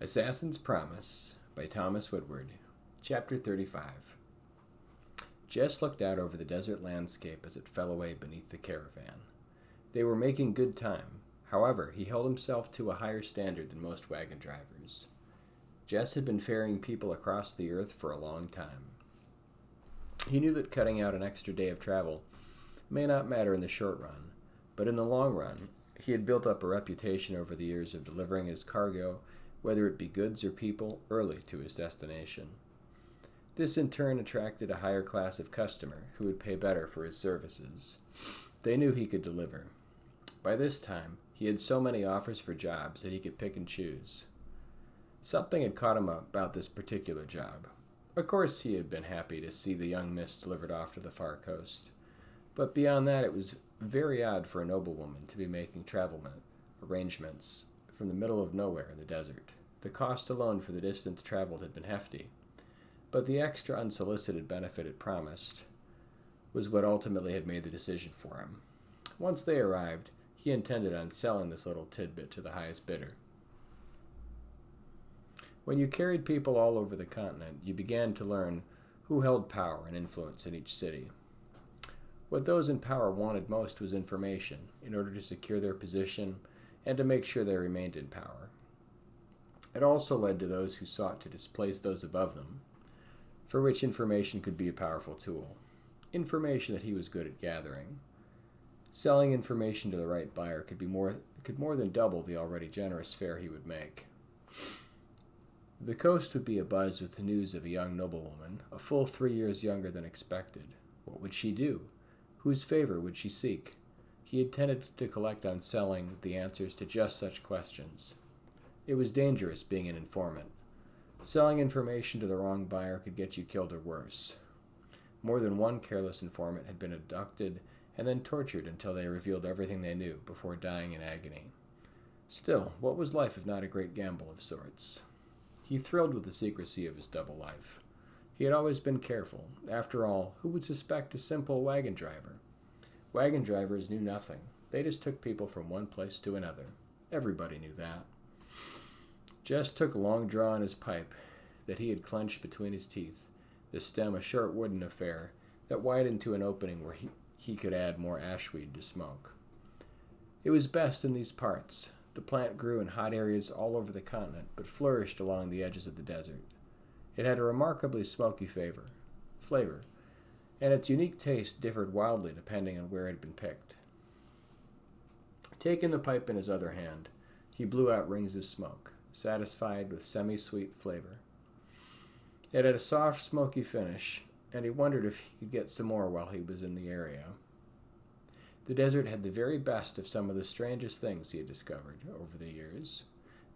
Assassin's Promise by Thomas Woodward. Chapter 35. Jess looked out over the desert landscape as it fell away beneath the caravan. They were making good time. However, he held himself to a higher standard than most wagon drivers. Jess had been ferrying people across the earth for a long time. He knew that cutting out an extra day of travel may not matter in the short run, but in the long run, he had built up a reputation over the years of delivering his cargo, whether it be goods or people, early to his destination. This in turn attracted a higher class of customer who would pay better for his services. They knew he could deliver. By this time, he had so many offers for jobs that he could pick and choose. Something had caught him about this particular job. Of course, he had been happy to see the young miss delivered off to the far coast. But beyond that, it was very odd for a noblewoman to be making travel arrangements from the middle of nowhere in the desert. The cost alone for the distance traveled had been hefty, but the extra unsolicited benefit it promised was what ultimately had made the decision for him. Once they arrived, he intended on selling this little tidbit to the highest bidder. When you carried people all over the continent, you began to learn who held power and influence in each city. What those in power wanted most was information in order to secure their position and to make sure they remained in power. It also led to those who sought to displace those above them, for which information could be a powerful tool. Information that he was good at gathering. Selling information to the right buyer could more than double the already generous fare he would make. The coast would be abuzz with the news of a young noblewoman, a full 3 years younger than expected. What would she do? Whose favor would she seek? He intended to collect on selling the answers to just such questions. It was dangerous being an informant. Selling information to the wrong buyer could get you killed or worse. More than one careless informant had been abducted and then tortured until they revealed everything they knew before dying in agony. Still, what was life if not a great gamble of sorts? He thrilled with the secrecy of his double life. He had always been careful. After all, who would suspect a simple wagon driver? Wagon drivers knew nothing. They just took people from one place to another. Everybody knew that. Jess took a long draw on his pipe that he had clenched between his teeth, the stem a short wooden affair that widened to an opening where he could add more ashweed to smoke. It was best in these parts. The plant grew in hot areas all over the continent, but flourished along the edges of the desert. It had a remarkably smoky flavor, and its unique taste differed wildly depending on where it had been picked. Taking the pipe in his other hand, he blew out rings of smoke, satisfied with semi-sweet flavor. It had a soft, smoky finish, and he wondered if he could get some more while he was in the area. The desert had the very best of some of the strangest things he had discovered over the years.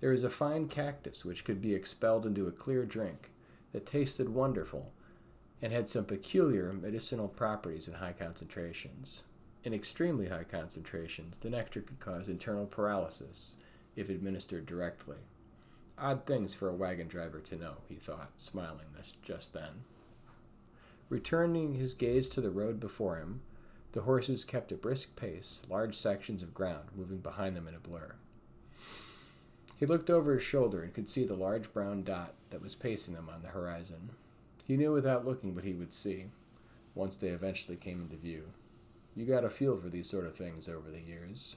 There was a fine cactus which could be expelled into a clear drink that tasted wonderful and had some peculiar medicinal properties in high concentrations. In extremely high concentrations, the nectar could cause internal paralysis if administered directly. Odd things for a wagon driver to know, he thought, smiling just then. Returning his gaze to the road before him, the horses kept a brisk pace, large sections of ground moving behind them in a blur. He looked over his shoulder and could see the large brown dot that was pacing them on the horizon. He knew without looking what he would see, once they eventually came into view. You got a feel for these sort of things over the years.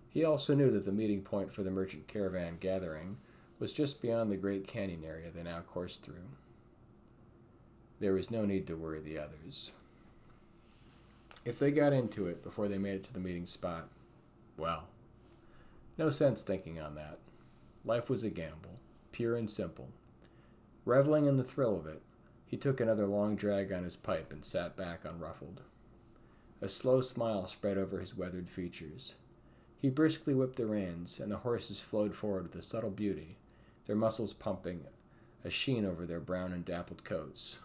He also knew that the meeting point for the merchant caravan gathering was just beyond the great canyon area they now coursed through. There was no need to worry the others. If they got into it before they made it to the meeting spot, well, no sense thinking on that. Life was a gamble, pure and simple. Reveling in the thrill of it, he took another long drag on his pipe and sat back unruffled. A slow smile spread over his weathered features. He briskly whipped the reins, and the horses flowed forward with a subtle beauty, their muscles pumping a sheen over their brown and dappled coats.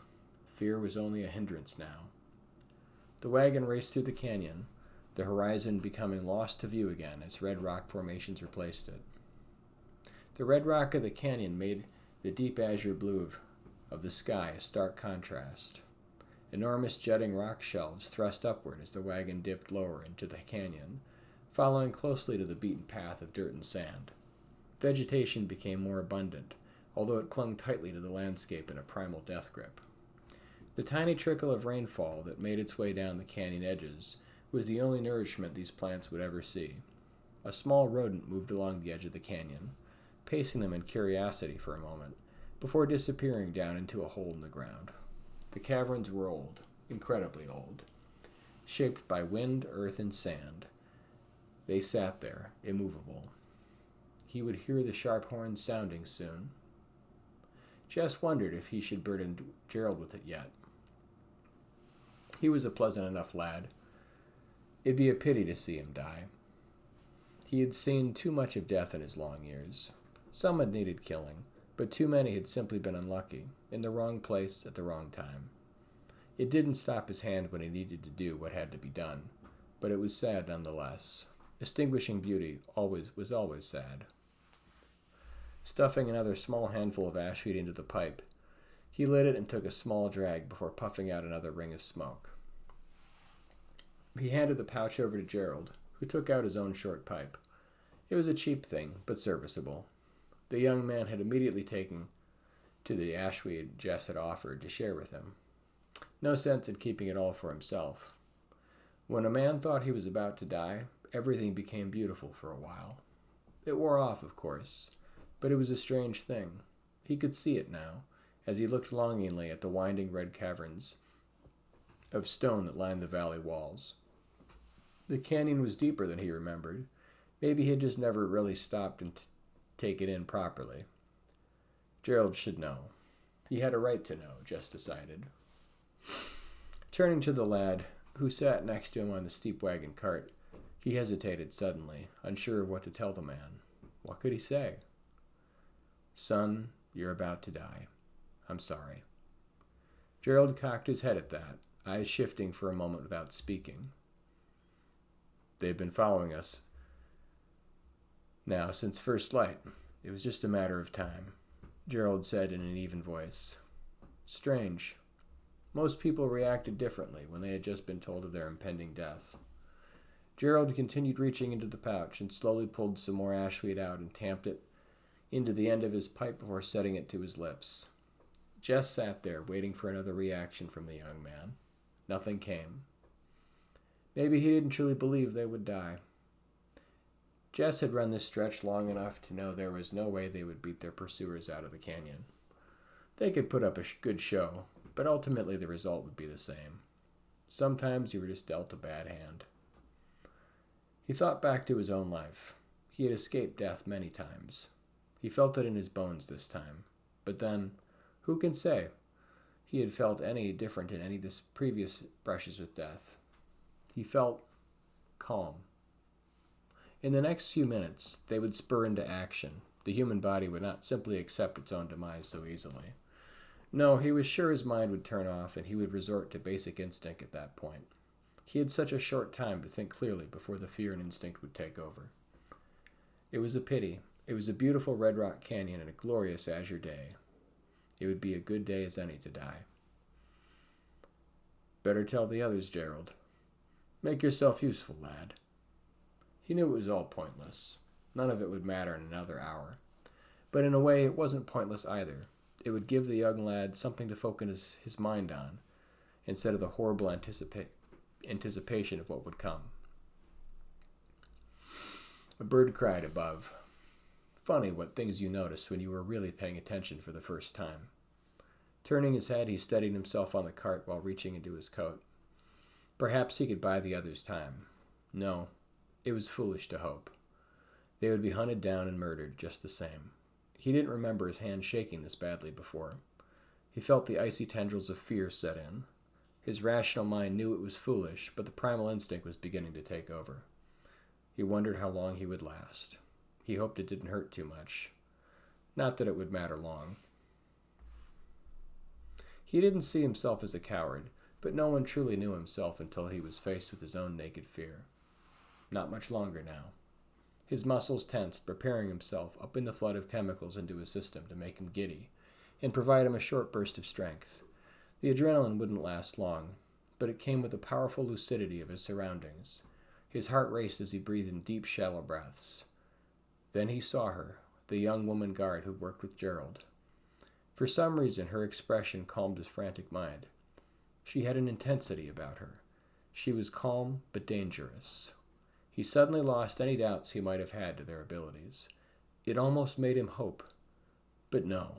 Fear was only a hindrance now. The wagon raced through the canyon, the horizon becoming lost to view again as red rock formations replaced it. The red rock of the canyon made the deep azure blue of the sky a stark contrast. Enormous jutting rock shelves thrust upward as the wagon dipped lower into the canyon, following closely to the beaten path of dirt and sand. Vegetation became more abundant, although it clung tightly to the landscape in a primal death grip. The tiny trickle of rainfall that made its way down the canyon edges was the only nourishment these plants would ever see. A small rodent moved along the edge of the canyon, pacing them in curiosity for a moment, before disappearing down into a hole in the ground. The caverns were old, incredibly old, shaped by wind, earth, and sand. They sat there, immovable. He would hear the sharp horns sounding soon. Jess wondered if he should burden Gerald with it yet. He was a pleasant enough lad. It'd be a pity to see him die. He had seen too much of death in his long years. Some had needed killing, but too many had simply been unlucky, in the wrong place at the wrong time. It didn't stop his hand when he needed to do what had to be done, but it was sad nonetheless. Extinguishing beauty was always sad. Stuffing another small handful of ashweed into the pipe, he lit it and took a small drag before puffing out another ring of smoke. He handed the pouch over to Gerald, who took out his own short pipe. It was a cheap thing, but serviceable. The young man had immediately taken to the ashweed Jess had offered to share with him. No sense in keeping it all for himself. When a man thought he was about to die, everything became beautiful for a while. It wore off, of course, but it was a strange thing. He could see it now, as he looked longingly at the winding red caverns of stone that lined the valley walls. The canyon was deeper than he remembered. Maybe he had just never really stopped and take it in properly. Gerald should know. He had a right to know, Jess decided. Turning to the lad, who sat next to him on the steep wagon cart, he hesitated suddenly, unsure of what to tell the man. What could he say? Son, you're about to die. I'm sorry. Gerald cocked his head at that, eyes shifting for a moment without speaking. They've been following us now since first light. It was just a matter of time, Gerald said in an even voice. Strange. Most people reacted differently when they had just been told of their impending death. Gerald continued reaching into the pouch and slowly pulled some more ashweed out and tamped it into the end of his pipe before setting it to his lips. Jess sat there, waiting for another reaction from the young man. Nothing came. Maybe he didn't truly believe they would die. Jess had run this stretch long enough to know there was no way they would beat their pursuers out of the canyon. They could put up a good show, but ultimately the result would be the same. Sometimes you were just dealt a bad hand. He thought back to his own life. He had escaped death many times. He felt it in his bones this time. But then, who can say he had felt any different in any of his previous brushes with death? He felt calm. In the next few minutes, they would spur into action. The human body would not simply accept its own demise so easily. No, he was sure his mind would turn off and he would resort to basic instinct at that point. He had such a short time to think clearly before the fear and instinct would take over. It was a pity. It was a beautiful red rock canyon and a glorious azure day. It would be a good day as any to die. Better tell the others, Gerald. Make yourself useful, lad. He knew it was all pointless. None of it would matter in another hour. But in a way, it wasn't pointless either. It would give the young lad something to focus his mind on, instead of the horrible anticipation of what would come. A bird cried above. Funny what things you notice when you were really paying attention for the first time. Turning his head, he steadied himself on the cart while reaching into his coat. Perhaps he could buy the others time. No, it was foolish to hope. They would be hunted down and murdered just the same. He didn't remember his hand shaking this badly before. He felt the icy tendrils of fear set in. His rational mind knew it was foolish, but the primal instinct was beginning to take over. He wondered how long he would last. He hoped it didn't hurt too much. Not that it would matter long. He didn't see himself as a coward, but no one truly knew himself until he was faced with his own naked fear. Not much longer now. His muscles tensed, preparing himself up in the flood of chemicals into his system to make him giddy and provide him a short burst of strength. The adrenaline wouldn't last long, but it came with the powerful lucidity of his surroundings. His heart raced as he breathed in deep, shallow breaths. Then he saw her, the young woman guard who worked with Gerald. For some reason, her expression calmed his frantic mind. She had an intensity about her. She was calm but dangerous. He suddenly lost any doubts he might have had to their abilities. It almost made him hope. But no,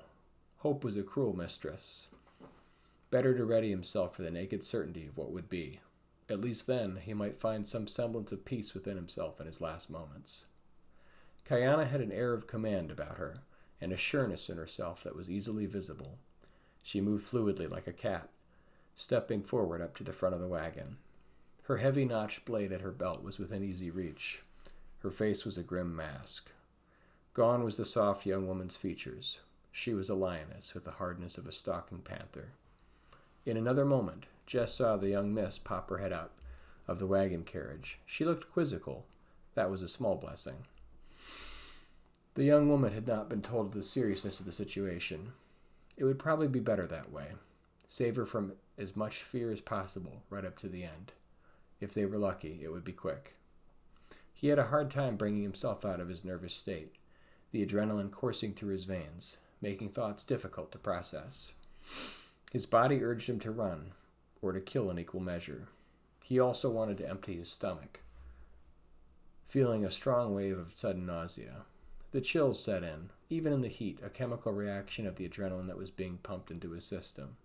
hope was a cruel mistress. Better to ready himself for the naked certainty of what would be. At least then he might find some semblance of peace within himself in his last moments. Kayana had an air of command about her, and a sureness in herself that was easily visible. She moved fluidly like a cat, stepping forward up to the front of the wagon. Her heavy notched blade at her belt was within easy reach. Her face was a grim mask. Gone was the soft young woman's features. She was a lioness with the hardness of a stalking panther. In another moment, Jess saw the young miss pop her head out of the wagon carriage. She looked quizzical. That was a small blessing. The young woman had not been told of the seriousness of the situation. It would probably be better that way. Save her from as much fear as possible right up to the end. If they were lucky, it would be quick. He had a hard time bringing himself out of his nervous state, the adrenaline coursing through his veins, making thoughts difficult to process. His body urged him to run, or to kill in equal measure. He also wanted to empty his stomach, feeling a strong wave of sudden nausea. The chills set in, even in the heat, a chemical reaction of the adrenaline that was being pumped into his system.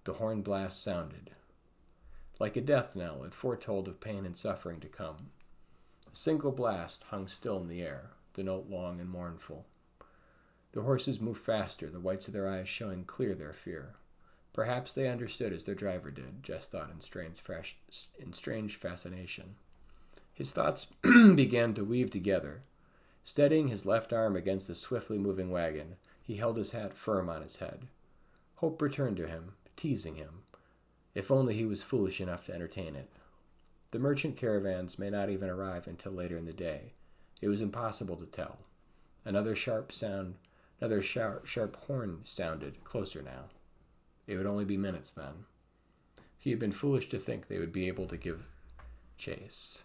The horn blast sounded. Like a death knell, it foretold of pain and suffering to come. A single blast hung still in the air, the note long and mournful. The horses moved faster, the whites of their eyes showing clear their fear. Perhaps they understood as their driver did, Jess thought in strange fascination. His thoughts began to weave together. Steadying his left arm against the swiftly moving wagon, he held his hat firm on his head. Hope returned to him, teasing him. If only he was foolish enough to entertain it. The merchant caravans may not even arrive until later in the day. It was impossible to tell. Another sharp horn sounded, closer now. It would only be minutes then. He had been foolish to think they would be able to give chase.